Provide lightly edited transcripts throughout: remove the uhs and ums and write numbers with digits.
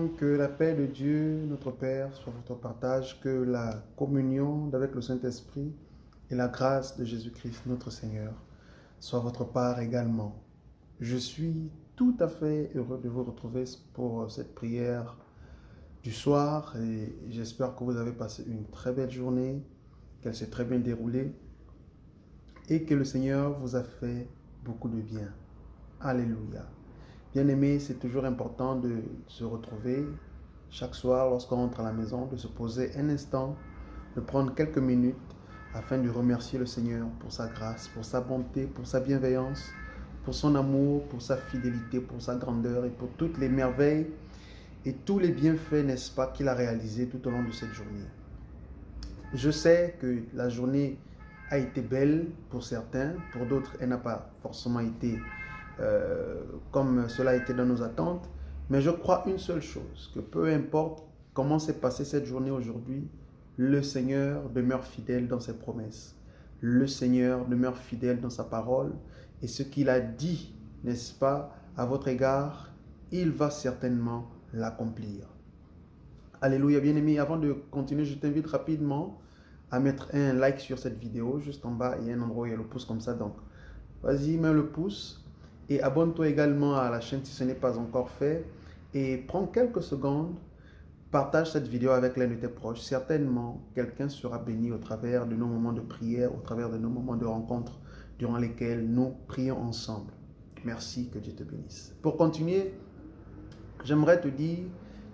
Shalom, que la paix de Dieu, notre Père, soit votre partage, que la communion avec le Saint-Esprit et la grâce de Jésus-Christ, notre Seigneur, soit votre part également. Je suis tout à fait heureux de vous retrouver pour cette prière du soir et j'espère que vous avez passé une très belle journée, qu'elle s'est très bien déroulée et que le Seigneur vous a fait beaucoup de bien. Alléluia. Bien-aimés, c'est toujours important de se retrouver chaque soir lorsqu'on rentre à la maison, de se poser un instant, de prendre quelques minutes afin de remercier le Seigneur pour sa grâce, pour sa bonté, pour sa bienveillance, pour son amour, pour sa fidélité, pour sa grandeur et pour toutes les merveilles et tous les bienfaits, n'est-ce pas, qu'il a réalisés tout au long de cette journée. Je sais que la journée a été belle pour certains, pour d'autres, elle n'a pas forcément été comme cela était dans nos attentes. Mais je crois une seule chose, que peu importe comment s'est passée cette journée aujourd'hui, le Seigneur demeure fidèle dans ses promesses. Le Seigneur demeure fidèle dans sa parole. Et ce qu'il a dit, n'est-ce pas, à votre égard, il va certainement l'accomplir. Alléluia, bien-aimé. Avant de continuer, je t'invite rapidement à mettre un like sur cette vidéo. Juste en bas, il y a un endroit où il y a le pouce comme ça. Donc, vas-y, mets le pouce. Et abonne-toi également à la chaîne si ce n'est pas encore fait. Et prends quelques secondes, partage cette vidéo avec l'un de tes proches. Certainement, quelqu'un sera béni au travers de nos moments de prière, au travers de nos moments de rencontre durant lesquels nous prions ensemble. Merci, que Dieu te bénisse. Pour continuer, j'aimerais te dire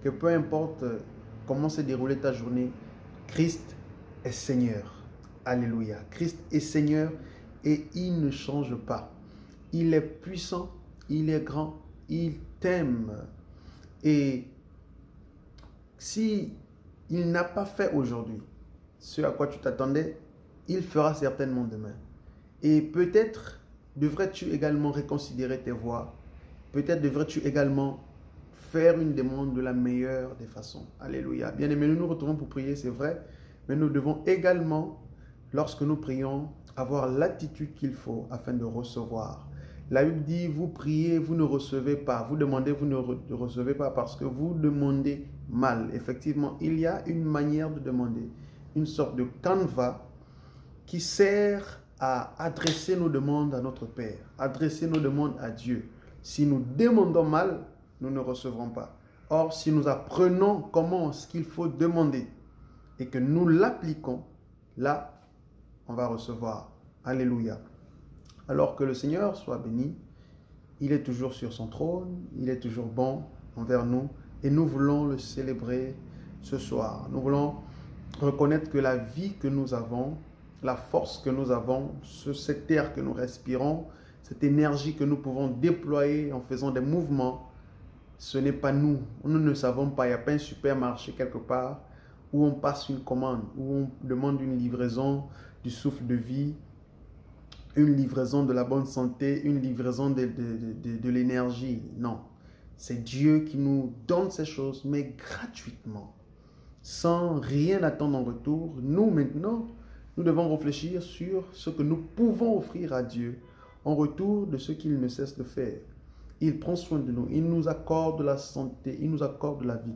que peu importe comment s'est déroulée ta journée, Christ est Seigneur. Alléluia. Christ est Seigneur et il ne change pas. Il est puissant, il est grand, il t'aime. Et si il n'a pas fait aujourd'hui ce à quoi tu t'attendais, il fera certainement demain. Et peut-être devrais-tu également reconsidérer tes voies. Peut-être devrais-tu également faire une demande de la meilleure des façons. Alléluia. Bien aimé, nous nous retrouvons pour prier, c'est vrai. Mais nous devons également, lorsque nous prions, avoir l'attitude qu'il faut afin de recevoir. La Bible dit, vous priez, vous ne recevez pas. Vous demandez, vous ne recevez pas parce que vous demandez mal. Effectivement, il y a une manière de demander, une sorte de canevas qui sert à adresser nos demandes à notre Père, adresser nos demandes à Dieu. Si nous demandons mal, nous ne recevrons pas. Or, si nous apprenons comment ce qu'il faut demander et que nous l'appliquons, là, on va recevoir. Alléluia. Alors que le Seigneur soit béni, il est toujours sur son trône, il est toujours bon envers nous et nous voulons le célébrer ce soir. Nous voulons reconnaître que la vie que nous avons, la force que nous avons, cet air que nous respirons, cette énergie que nous pouvons déployer en faisant des mouvements, ce n'est pas nous. Nous ne savons pas, il n'y a pas un supermarché quelque part où on passe une commande, où on demande une livraison du souffle de vie, une livraison de la bonne santé, une livraison de l'énergie. Non, c'est Dieu qui nous donne ces choses, mais gratuitement, sans rien attendre en retour. Nous, maintenant, nous devons réfléchir sur ce que nous pouvons offrir à Dieu en retour de ce qu'il ne cesse de faire. Il prend soin de nous, il nous accorde la santé, il nous accorde la vie.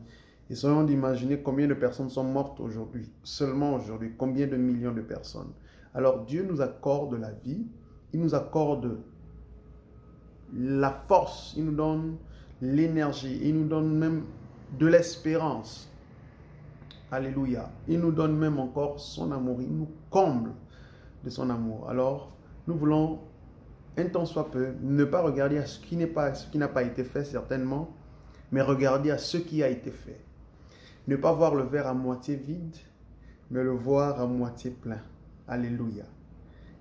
Essayons d'imaginer combien de personnes sont mortes aujourd'hui, seulement aujourd'hui, combien de millions de personnes. Alors Dieu nous accorde la vie, il nous accorde la force, il nous donne l'énergie, il nous donne même de l'espérance. Alléluia. Il nous donne même encore son amour, il nous comble de son amour. Alors nous voulons, un temps soit peu, ne pas regarder à ce qui n'a pas été fait certainement, mais regarder à ce qui a été fait. Ne pas voir le verre à moitié vide, mais le voir à moitié plein. Alléluia.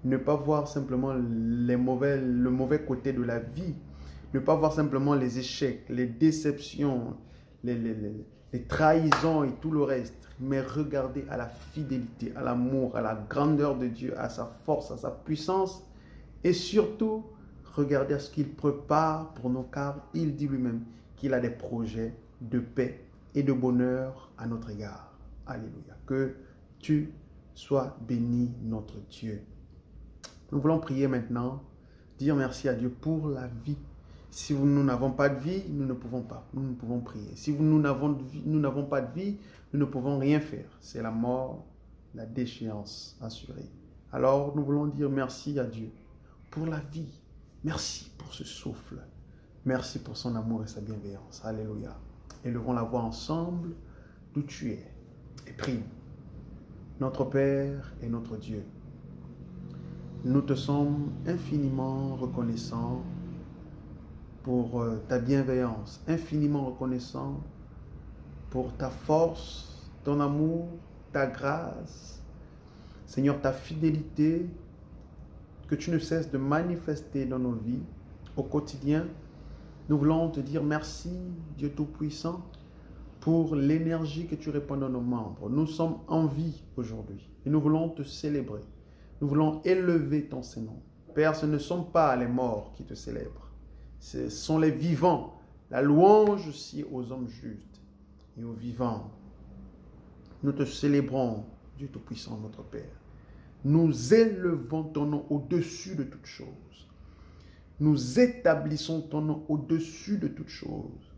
Ne pas voir simplement le mauvais côté de la vie. Ne pas voir simplement les échecs, les déceptions, les trahisons et tout le reste. Mais regarder à la fidélité, à l'amour, à la grandeur de Dieu, à sa force, à sa puissance. Et surtout, regarder à ce qu'il prépare pour nous, car il dit lui-même qu'il a des projets de paix et de bonheur à notre égard. Alléluia. Que tu sois béni, notre Dieu. Nous voulons prier maintenant, dire merci à Dieu pour la vie Si nous n'avons pas de vie, nous ne pouvons pas. Nous ne pouvons prier. Si nous n'avons pas de vie, nous ne pouvons rien faire. C'est la mort, la déchéance assurée. Alors, nous voulons dire merci à Dieu pour la vie. Merci pour ce souffle. Merci pour son amour et sa bienveillance. Alléluia. Élevons la voix ensemble d'où tu es et prions. Notre Père et notre Dieu, nous te sommes infiniment reconnaissants pour ta bienveillance, infiniment reconnaissants pour ta force, ton amour, ta grâce, Seigneur, ta fidélité que tu ne cesses de manifester dans nos vies au quotidien. Nous voulons te dire merci, Dieu Tout-Puissant, pour l'énergie que tu répands dans nos membres. Nous sommes en vie aujourd'hui et nous voulons te célébrer. Nous voulons élever ton Saint-Nom. Père, ce ne sont pas les morts qui te célèbrent. Ce sont les vivants. La louange aussi aux hommes justes et aux vivants. Nous te célébrons, Dieu Tout-Puissant, notre Père. Nous élevons ton nom au-dessus de toutes choses. Nous établissons ton nom au-dessus de toutes choses.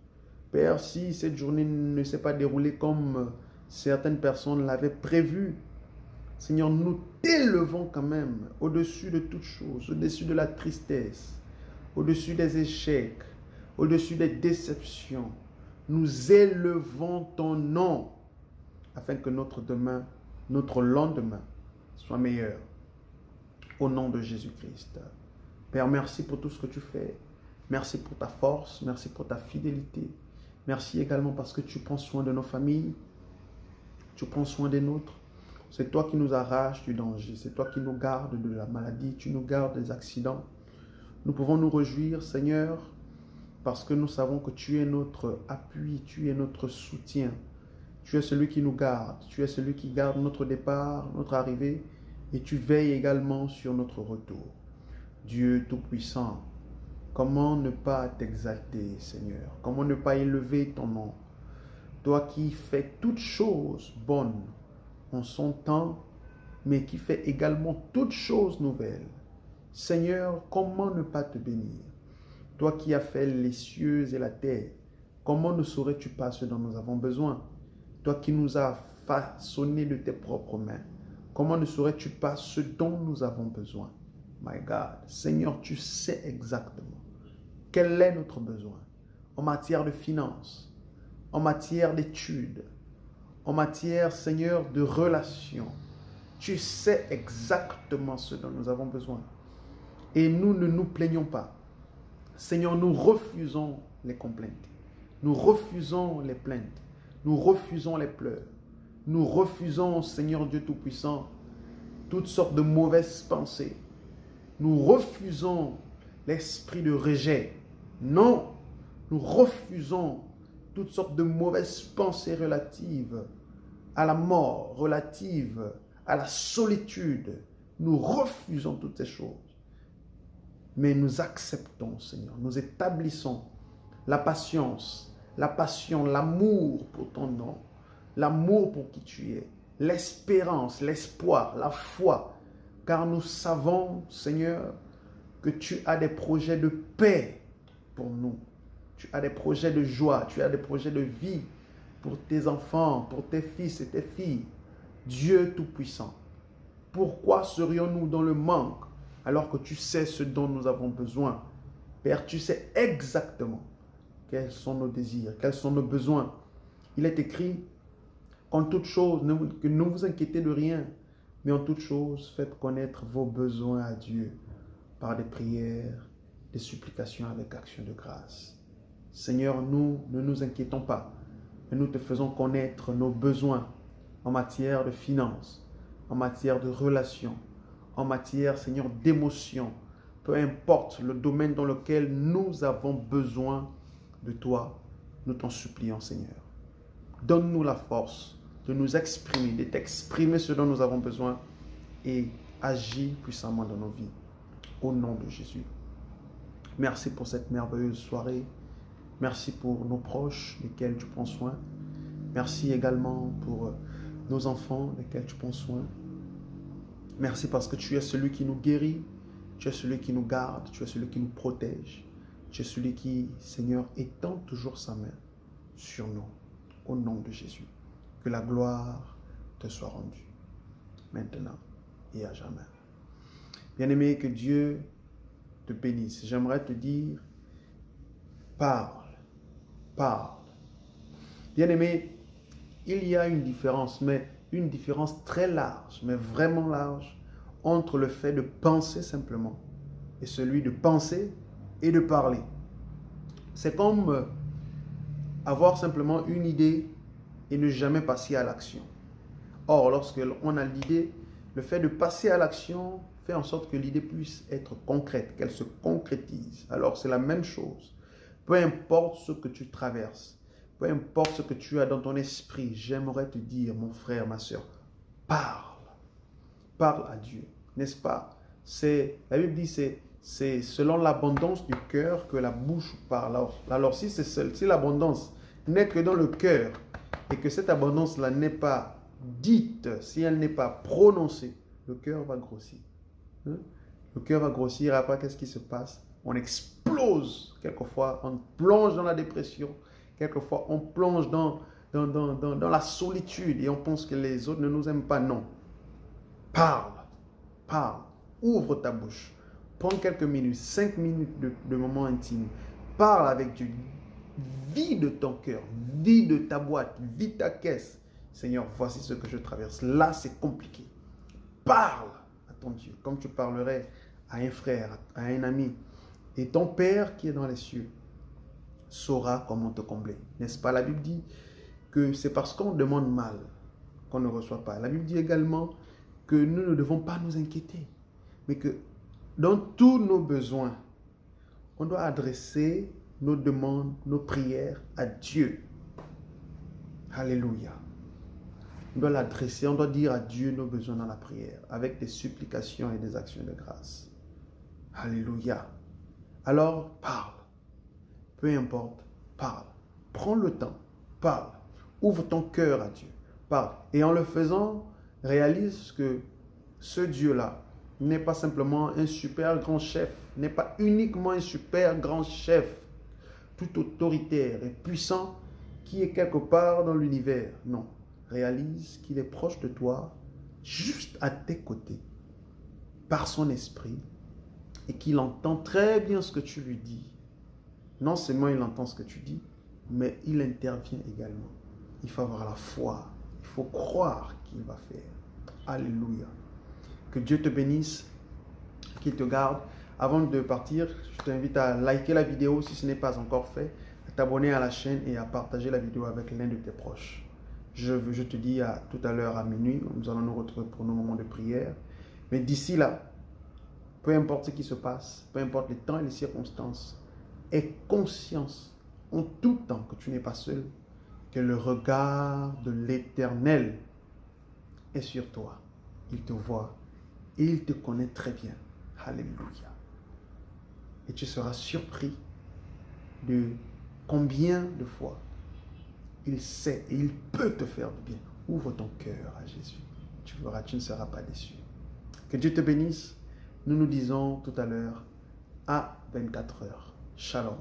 Père, si cette journée ne s'est pas déroulée comme certaines personnes l'avaient prévu, Seigneur, nous t'élevons quand même au-dessus de toutes choses, au-dessus de la tristesse, au-dessus des échecs, au-dessus des déceptions. Nous élevons ton nom afin que notre demain, notre lendemain soit meilleur. Au nom de Jésus-Christ. Père, merci pour tout ce que tu fais. Merci pour ta force, merci pour ta fidélité. Merci également parce que tu prends soin de nos familles, tu prends soin des nôtres. C'est toi qui nous arraches du danger, c'est toi qui nous gardes de la maladie, tu nous gardes des accidents. Nous pouvons nous réjouir, Seigneur, parce que nous savons que tu es notre appui, tu es notre soutien. Tu es celui qui nous garde, tu es celui qui garde notre départ, notre arrivée, et tu veilles également sur notre retour. Dieu Tout-Puissant, comment ne pas t'exalter, Seigneur? Comment ne pas élever ton nom? Toi qui fais toutes choses bonnes en son temps, mais qui fais également toutes choses nouvelles. Seigneur, comment ne pas te bénir? Toi qui as fait les cieux et la terre, comment ne saurais-tu pas ce dont nous avons besoin? Toi qui nous as façonnés de tes propres mains, comment ne saurais-tu pas ce dont nous avons besoin? My God, Seigneur, tu sais exactement quel est notre besoin en matière de finances, en matière d'études, en matière, Seigneur, de relations. Tu sais exactement ce dont nous avons besoin. Et nous ne nous plaignons pas. Seigneur, nous refusons les complaintes. Nous refusons les plaintes. Nous refusons les pleurs. Nous refusons, Seigneur Dieu Tout-Puissant, toutes sortes de mauvaises pensées. Nous refusons l'esprit de rejet. Non, nous refusons toutes sortes de mauvaises pensées relatives à la mort, relatives à la solitude. Nous refusons toutes ces choses. Mais nous acceptons, Seigneur, nous établissons la patience, la passion, l'amour pour ton nom, l'amour pour qui tu es, l'espérance, l'espoir, la foi. Car nous savons, Seigneur, que tu as des projets de paix pour nous. Tu as des projets de joie, tu as des projets de vie pour tes enfants, pour tes fils et tes filles. Dieu Tout-Puissant, pourquoi serions-nous dans le manque alors que tu sais ce dont nous avons besoin? Père, tu sais exactement quels sont nos désirs, quels sont nos besoins. Il est écrit qu'en toute chose, que ne vous inquiétez de rien, mais en toute chose, faites connaître vos besoins à Dieu par des prières, des supplications avec action de grâce. Seigneur, nous ne nous inquiétons pas, mais nous te faisons connaître nos besoins en matière de finances, en matière de relations, en matière, Seigneur, d'émotions. Peu importe le domaine dans lequel nous avons besoin de toi, nous t'en supplions, Seigneur. Donne-nous la force de nous exprimer, de t'exprimer ce dont nous avons besoin et agis puissamment dans nos vies. Au nom de Jésus. Merci pour cette merveilleuse soirée. Merci pour nos proches, desquels tu prends soin. Merci également pour nos enfants, desquels tu prends soin. Merci parce que tu es celui qui nous guérit, tu es celui qui nous garde, tu es celui qui nous protège. Tu es celui qui, Seigneur, étend toujours sa main sur nous, au nom de Jésus. Que la gloire te soit rendue, maintenant et à jamais. Bien-aimé, que Dieu te bénisse. J'aimerais te dire, parle, parle. Bien-aimé, il y a une différence, mais une différence très large, mais vraiment large, entre le fait de penser simplement et celui de penser et de parler. C'est comme avoir simplement une idée et ne jamais passer à l'action. Or, lorsque l'on a l'idée, le fait de passer à l'action fait en sorte que l'idée puisse être concrète, qu'elle se concrétise. Alors, c'est la même chose. Peu importe ce que tu traverses, peu importe ce que tu as dans ton esprit, j'aimerais te dire, mon frère, ma soeur, parle. Parle à Dieu, n'est-ce pas? La Bible dit, c'est selon l'abondance du cœur que la bouche parle. Alors si l'abondance n'est que dans le cœur et que cette abondance-là n'est pas dite, si elle n'est pas prononcée, le cœur va grossir. Hein? Le cœur va grossir, après qu'est-ce qui se passe? On explose. Quelquefois, on plonge dans la dépression. Quelquefois, on plonge dans la solitude et on pense que les autres ne nous aiment pas. Non. Parle. Parle. Ouvre ta bouche. Prends quelques minutes, 5 minutes de moments intimes. Parle avec Dieu. Vide ton cœur. Vide ta boîte. Vide ta caisse. Seigneur, voici ce que je traverse. Là, c'est compliqué. Parle à ton Dieu comme tu parlerais à un frère, à un ami. Et ton Père qui est dans les cieux saura comment te combler. N'est-ce pas? La Bible dit que c'est parce qu'on demande mal qu'on ne reçoit pas. La Bible dit également que nous ne devons pas nous inquiéter, mais que dans tous nos besoins, on doit adresser nos demandes, nos prières à Dieu. Alléluia. On doit l'adresser, on doit dire à Dieu nos besoins dans la prière, avec des supplications et des actions de grâce. Alléluia. Alors, parle. Peu importe, parle. Prends le temps, parle. Ouvre ton cœur à Dieu, parle. Et en le faisant, réalise que ce Dieu-là n'est pas simplement un super grand chef, n'est pas uniquement un super grand chef, tout autoritaire et puissant, qui est quelque part dans l'univers. Non. Réalise qu'il est proche de toi, juste à tes côtés, par son esprit, et qu'il entend très bien ce que tu lui dis. Non seulement il entend ce que tu dis, mais il intervient également. Il faut avoir la foi, il faut croire qu'il va faire. Alléluia. Que Dieu te bénisse, qu'il te garde. Avant de partir, je t'invite à liker la vidéo si ce n'est pas encore fait, à t'abonner à la chaîne et à partager la vidéo avec l'un de tes proches. Je te dis à tout à l'heure à minuit, nous allons nous retrouver pour nos moments de prière. Mais d'ici là, peu importe ce qui se passe, peu importe les temps et les circonstances, aie conscience en tout temps que tu n'es pas seul, que le regard de l'Éternel est sur toi. Il te voit et il te connaît très bien. Alléluia. Et tu seras surpris de combien de fois il sait et il peut te faire du bien. Ouvre ton cœur à Jésus. Tu verras, tu ne seras pas déçu. Que Dieu te bénisse. Nous nous disons tout à l'heure à 24 heures. Shalom.